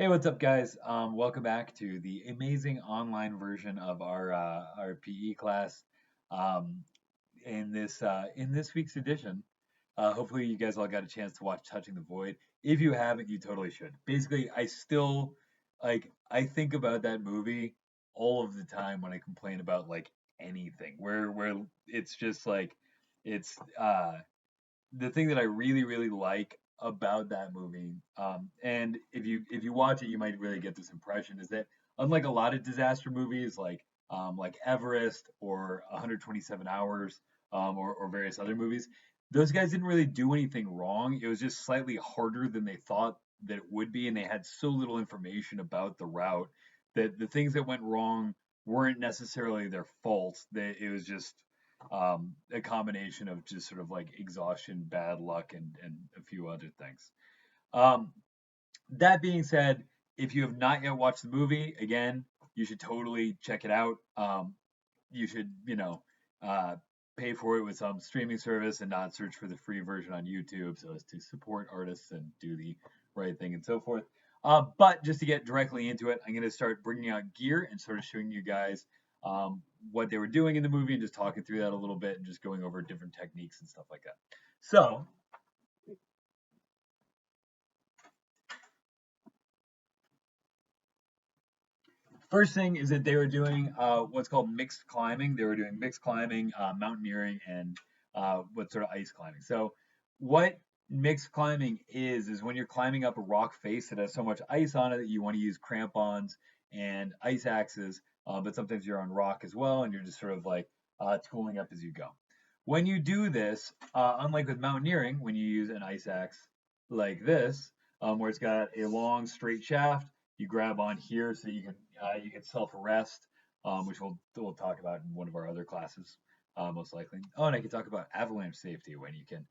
Hey, what's up, guys? Welcome back to the amazing online version of our PE class. Um, in this week's edition, hopefully you guys all got a chance to watch Touching the Void. If you haven't, you totally should. Basically, I still I think about that movie all of the time when I complain about like anything. Where it's just like it's the thing that I really like about that movie, and if you watch it, you might really get this impression, is that unlike a lot of disaster movies like Everest or 127 Hours, or various other movies, those guys didn't really do anything wrong. It was just slightly harder than they thought that it would be, and they had so little information about the route that the things that went wrong weren't necessarily their fault. It was just a combination of just sort of like exhaustion, bad luck, and a few other things. Um, that being said, if you have not yet watched the movie, again, you should totally check it out. You should, uh, pay for it with some streaming service and not search for the free version on YouTube so as to support artists and do the right thing and so forth. But just to get directly into it, I'm going to start bringing out gear and sort of showing you guys what they were doing in the movie and just talking through that a little bit and just going over different techniques and stuff like that. So, first thing is that they were doing what's called mixed climbing. They were doing mixed climbing, mountaineering, and what sort of ice climbing. So, what mixed climbing is when you're climbing up a rock face that has so much ice on it that you want to use crampons and ice axes, but sometimes you're on rock as well, and you're just sort of like tooling up as you go. When you do this, unlike with mountaineering, when you use an ice axe like this, where it's got a long straight shaft, you grab on here so you can self arrest, which we'll talk about in one of our other classes, most likely. Oh, and I can talk about avalanche safety when you can.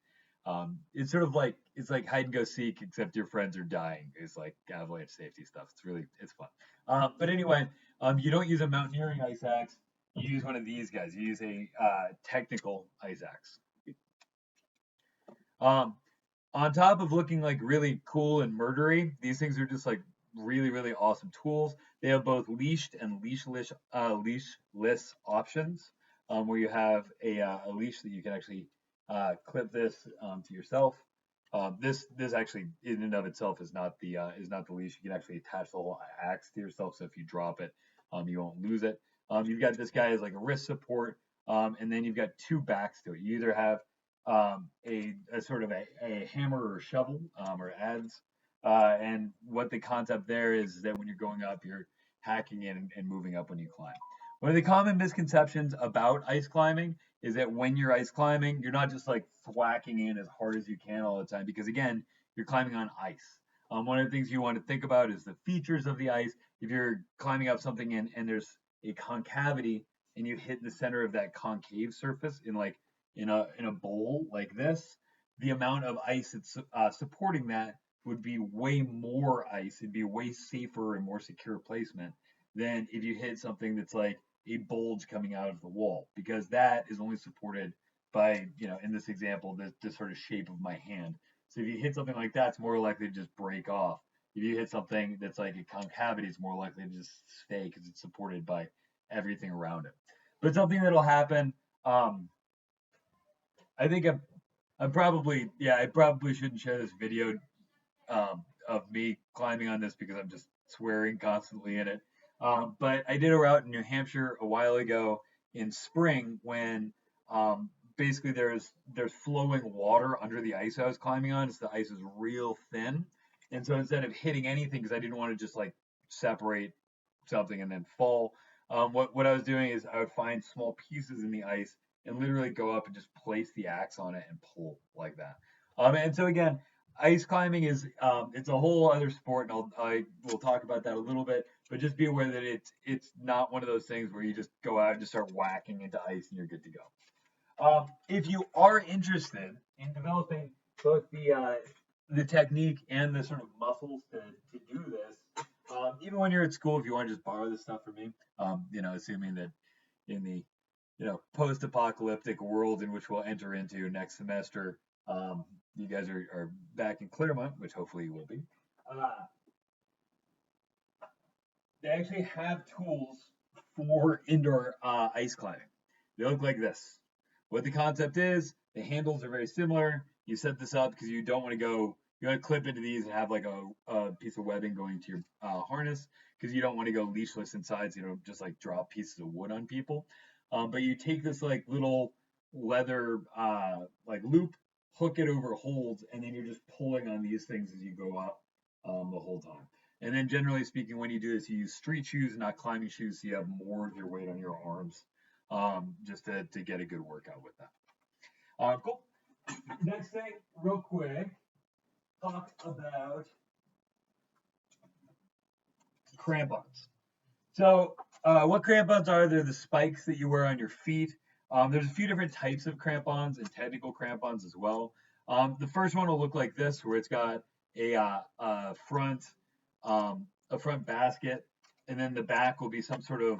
It's sort of like it's like hide and go seek, except your friends are dying. It's like avalanche safety stuff. It's fun. But anyway, you don't use a mountaineering ice axe. You use one of these guys. You use a technical ice axe. Um, on top of looking like really cool and murdery, these things are just like really awesome tools. They have both leashed and leashless options, where you have a leash that you can actually clip this to yourself. This actually in and of itself is not the leash. You can actually attach the whole axe to yourself, so if you drop it, you won't lose it. You've got this guy as like a wrist support, and then you've got two backs to it. You either have a sort of a hammer or shovel, or adze. And what the concept there is that when you're going up, you're hacking in and moving up when you climb. One of the common misconceptions about ice climbing is that when you're ice climbing, you're not just like thwacking in as hard as you can all the time, because again, you're climbing on ice. One of the things you want to think about is the features of the ice. If you're climbing up something and there's a concavity and you hit the center of that concave surface in a bowl like this, the amount of ice that's supporting that would be way more ice. It'd be way safer and more secure placement than if you hit something that's like a bulge coming out of the wall, because that is only supported by, in this example, this sort of shape of my hand. So if you hit something like that, it's more likely to just break off. If you hit something that's like a concavity, it's more likely to just stay because it's supported by everything around it. But something that'll happen, um, I think I probably shouldn't share this video of me climbing on this because I'm just swearing constantly in it. But I did a route in New Hampshire a while ago in spring when basically there's flowing water under the ice I was climbing on. So the ice is real thin, and so instead of hitting anything, because I didn't want to just like separate something and then fall, what I was doing is I would find small pieces in the ice and literally go up and just place the axe on it and pull like that. And so again, ice climbing is it's a whole other sport, and I will talk about that a little bit. But just be aware that it's not one of those things where you just go out and just start whacking into ice and you're good to go. If you are interested in developing both the technique and the sort of muscles to do this, even when you're at school, if you want to just borrow this stuff from me, assuming that in the post-apocalyptic world in which we'll enter into next semester, you guys are back in Claremont, which hopefully you will be. Uh, they actually have tools for indoor ice climbing. They look like this. What the concept is, the handles are very similar. You set this up because you don't want to go, you want to clip into these and have like a piece of webbing going to your harness because you don't want to go leashless inside, so you don't just like drop pieces of wood on people. But you take this like little leather like loop, hook it over holds, and then you're just pulling on these things as you go up the whole time. And then generally speaking, when you do this, you use street shoes, not climbing shoes, so you have more of your weight on your arms, just to get a good workout with that. Cool. Next thing, real quick, talk about crampons. So, what crampons are? They're the spikes that you wear on your feet. There's a few different types of crampons and technical crampons as well. The first one will look like this, where it's got a front basket, and then the back will be some sort of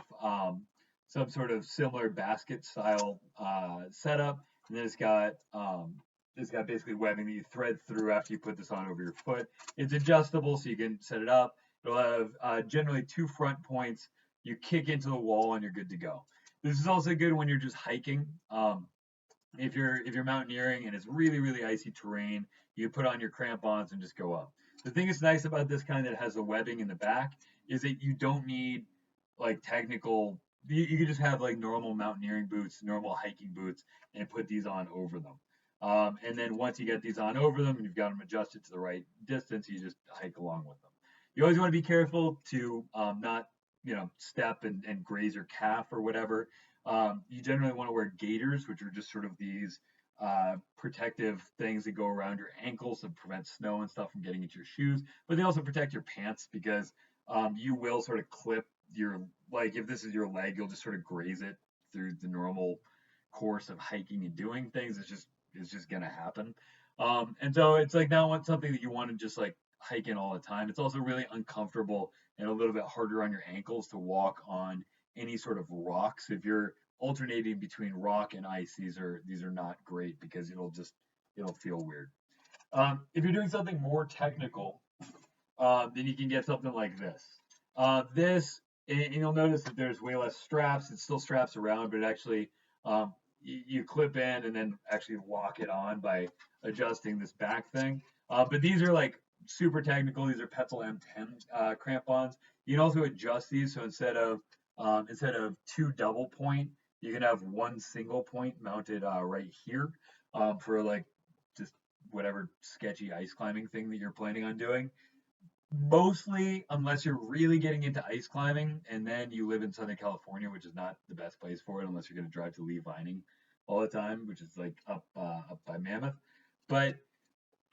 similar basket style setup, and then it's got basically webbing that you thread through after you put this on over your foot. It's adjustable, so you can set it up. It'll have generally two front points. You kick into the wall and you're good to go. This is also good when you're just hiking. If you're mountaineering and it's really really icy terrain, you put on your crampons and just go up. The thing that's nice about this kind that has the webbing in the back is that you don't need like technical. You can just have like normal mountaineering boots, normal hiking boots, and put these on over them. And then once you get these on over them and you've got them adjusted to the right distance, you just hike along with them. You always want to be careful to not step and graze your calf or whatever. You generally want to wear gaiters, which are just sort of these protective things that go around your ankles to prevent snow and stuff from getting into your shoes. But they also protect your pants because you will sort of clip your, like if this is your leg, you'll just sort of graze it through the normal course of hiking and doing things. It's just gonna happen. And so it's like not something that you want to just like hike in all the time. It's also really uncomfortable and a little bit harder on your ankles to walk on any sort of rocks. If you're alternating between rock and ice, these are not great because it'll feel weird. If you're doing something more technical, then you can get something like this. And you'll notice that there's way less straps. It still straps around, but it actually you clip in and then actually lock it on by adjusting this back thing. But these are like super technical. These are Petzl M10 crampons. You can also adjust these, so instead of two double point, you can have one single point mounted right here for like just whatever sketchy ice climbing thing that you're planning on doing. Mostly, unless you're really getting into ice climbing, and then you live in Southern California, which is not the best place for it, unless you're going to drive to Lee Vining all the time, which is like up by Mammoth. But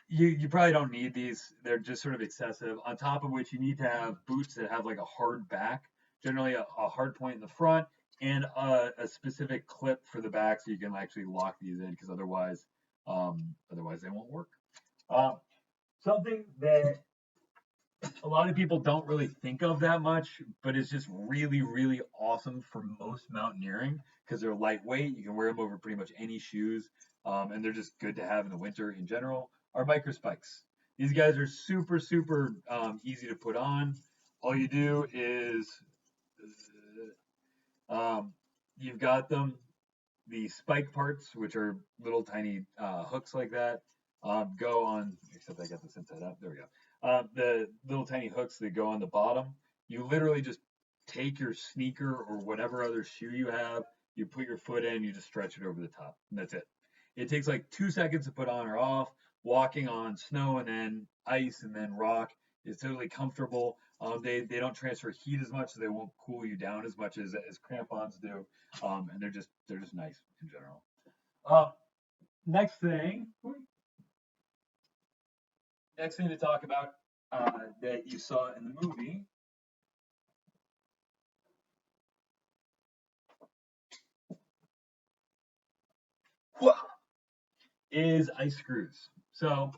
you probably don't need these. They're just sort of excessive. On top of which, you need to have boots that have like a hard back, generally a hard point in the front, and a specific clip for the back, so you can actually lock these in, because otherwise they won't work. Something that a lot of people don't really think of that much, but it's just really, really awesome for most mountaineering because they're lightweight. You can wear them over pretty much any shoes, and they're just good to have in the winter in general. Are micro spikes. These guys are super, super easy to put on. All you do is you've got them, the spike parts, which are little tiny hooks like that, go on, except I got this inside out. There we go. The little tiny hooks that go on the bottom. You literally just take your sneaker or whatever other shoe you have, you put your foot in, you just stretch it over the top, and that's it. It takes like 2 seconds to put on or off. Walking on snow and then ice and then rock is totally comfortable. They don't transfer heat as much, so they won't cool you down as much as crampons do, and they're just nice in general. Uh, next thing, next thing to talk about that you saw in the movie is ice screws. So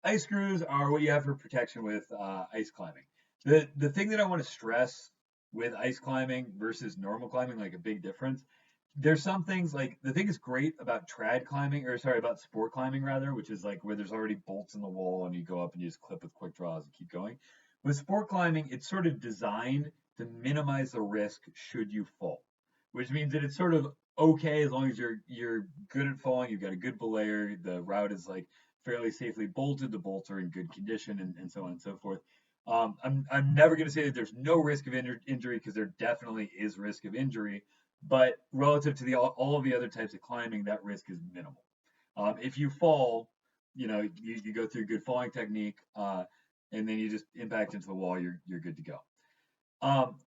ice screws are what you have for protection with ice climbing. The thing that I want to stress with ice climbing versus normal climbing, like a big difference, there's some things like the thing is great about trad climbing, or sorry, about sport climbing rather, which is like where there's already bolts in the wall and you go up and you just clip with quick draws and keep going. With sport climbing, it's sort of designed to minimize the risk should you fall, which means that it's sort of okay as long as you're good at falling, you've got a good belayer, the route is like fairly safely bolted, the bolts are in good condition, and so on and so forth. I'm never going to say that there's no risk of injury because there definitely is risk of injury, but relative to all of the other types of climbing, that risk is minimal. If you fall, you go through good falling technique, and then you just impact into the wall, you're good to go.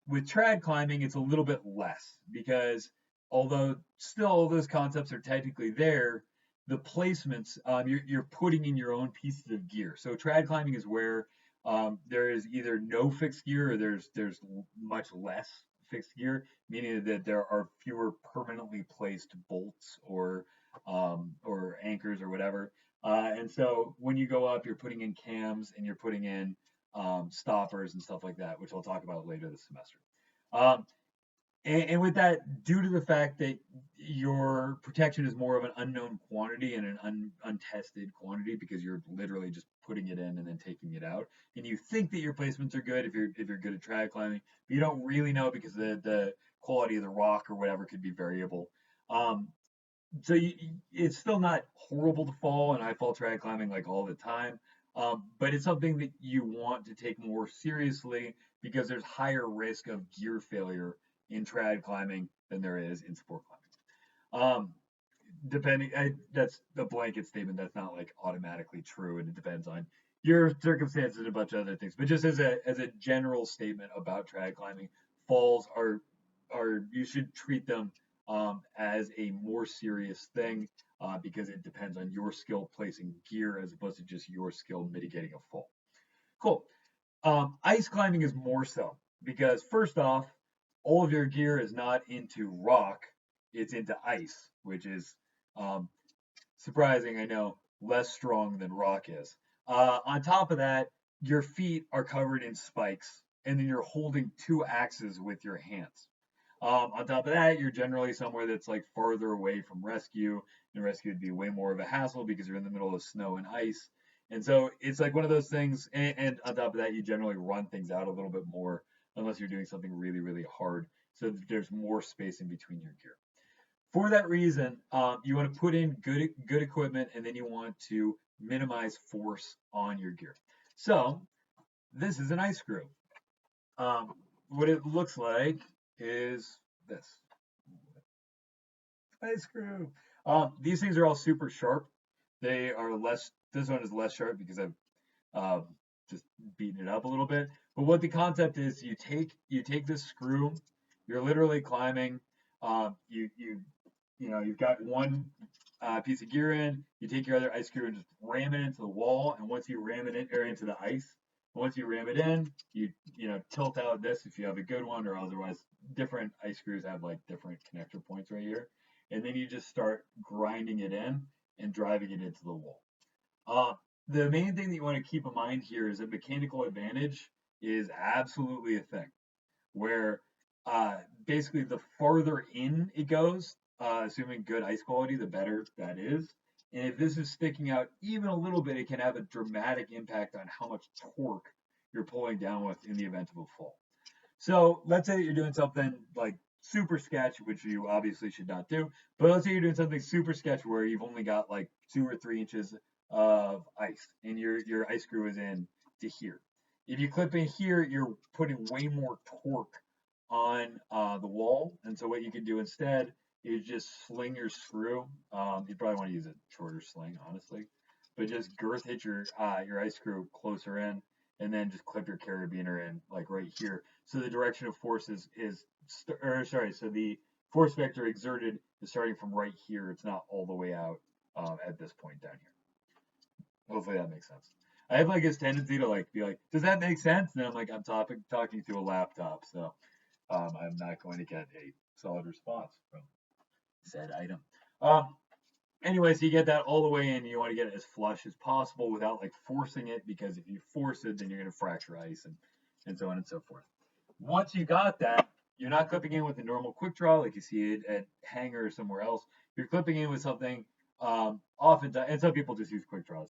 With trad climbing, it's a little bit less because although still all those concepts are technically there, the placements, you're putting in your own pieces of gear. So trad climbing is where there is either no fixed gear or there's much less fixed gear, meaning that there are fewer permanently placed bolts or anchors or whatever. And so when you go up, you're putting in cams and you're putting in stoppers and stuff like that, which I'll talk about later this semester. Um, and with that, due to the fact that your protection is more of an unknown quantity and an untested quantity because you're literally just putting it in and then taking it out, and you think that your placements are good if you're good at trad climbing, but you don't really know because the quality of the rock or whatever could be variable. Um, so it's still not horrible to fall, and I fall trad climbing like all the time. But it's something that you want to take more seriously because there's higher risk of gear failure in trad climbing than there is in sport climbing. That's a blanket statement. That's not like automatically true, and it depends on your circumstances and a bunch of other things. But just as a general statement about trad climbing, falls are you should treat them as a more serious thing because it depends on your skill placing gear as opposed to just your skill mitigating a fall. Cool. Ice climbing is more so because first off, all of your gear is not into rock, it's into ice, which is um, surprising, I know, less strong than rock is. On top of that, your feet are covered in spikes, and then you're holding two axes with your hands. On top of that, you're generally somewhere that's like farther away from rescue, and rescue would be way more of a hassle because you're in the middle of snow and ice. And so it's like one of those things, and on top of that, you generally run things out a little bit more unless you're doing something really, really hard. So there's more space in between your gear. For that reason, you want to put in good equipment, and then you want to minimize force on your gear. So this is an ice screw. What it looks like is this ice screw. These things are all super sharp. They are less. This one is less sharp because I've just beaten it up a little bit. But what the concept is, you take this screw. You're literally climbing. You've got one piece of gear in. You take your other ice screw and just ram it into the wall. And once you ram it in or into the ice, once you ram it in, you tilt out this if you have a good one, or otherwise different ice screws have like different connector points right here. And then you just start grinding it in and driving it into the wall. Uh, the main thing that you want to keep in mind here is that mechanical advantage is absolutely a thing. Where basically the farther in it goes, assuming good ice quality, the better that is. And if this is sticking out even a little bit, it can have a dramatic impact on how much torque you're pulling down with in the event of a fall. So let's say that you're doing something like super sketch, which you obviously should not do. But let's say you're doing something super sketch where you've only got like 2 or 3 inches of ice, and your ice screw is in to here. If you clip in here, you're putting way more torque on the wall, and so what you can do instead is just sling your screw. You probably want to use a shorter sling, honestly, but just girth hit your ice screw closer in, and then just clip your carabiner in like right here. So the direction of force so the force vector exerted is starting from right here. It's not all the way out at this point down here. Hopefully that makes sense. I have like this tendency to like be like, does that make sense? And then I'm like, I'm talking through a laptop, so I'm not going to get a solid response from said item. Anyway, so you get that all the way in. You want to get it as flush as possible without like forcing it, because if you force it, then you're going to fracture ice and so on and so forth. Once you got that, you're not clipping in with a normal quick draw like you see it at Hanger or somewhere else. You're clipping in with something oftentimes, and some people just use quick draws.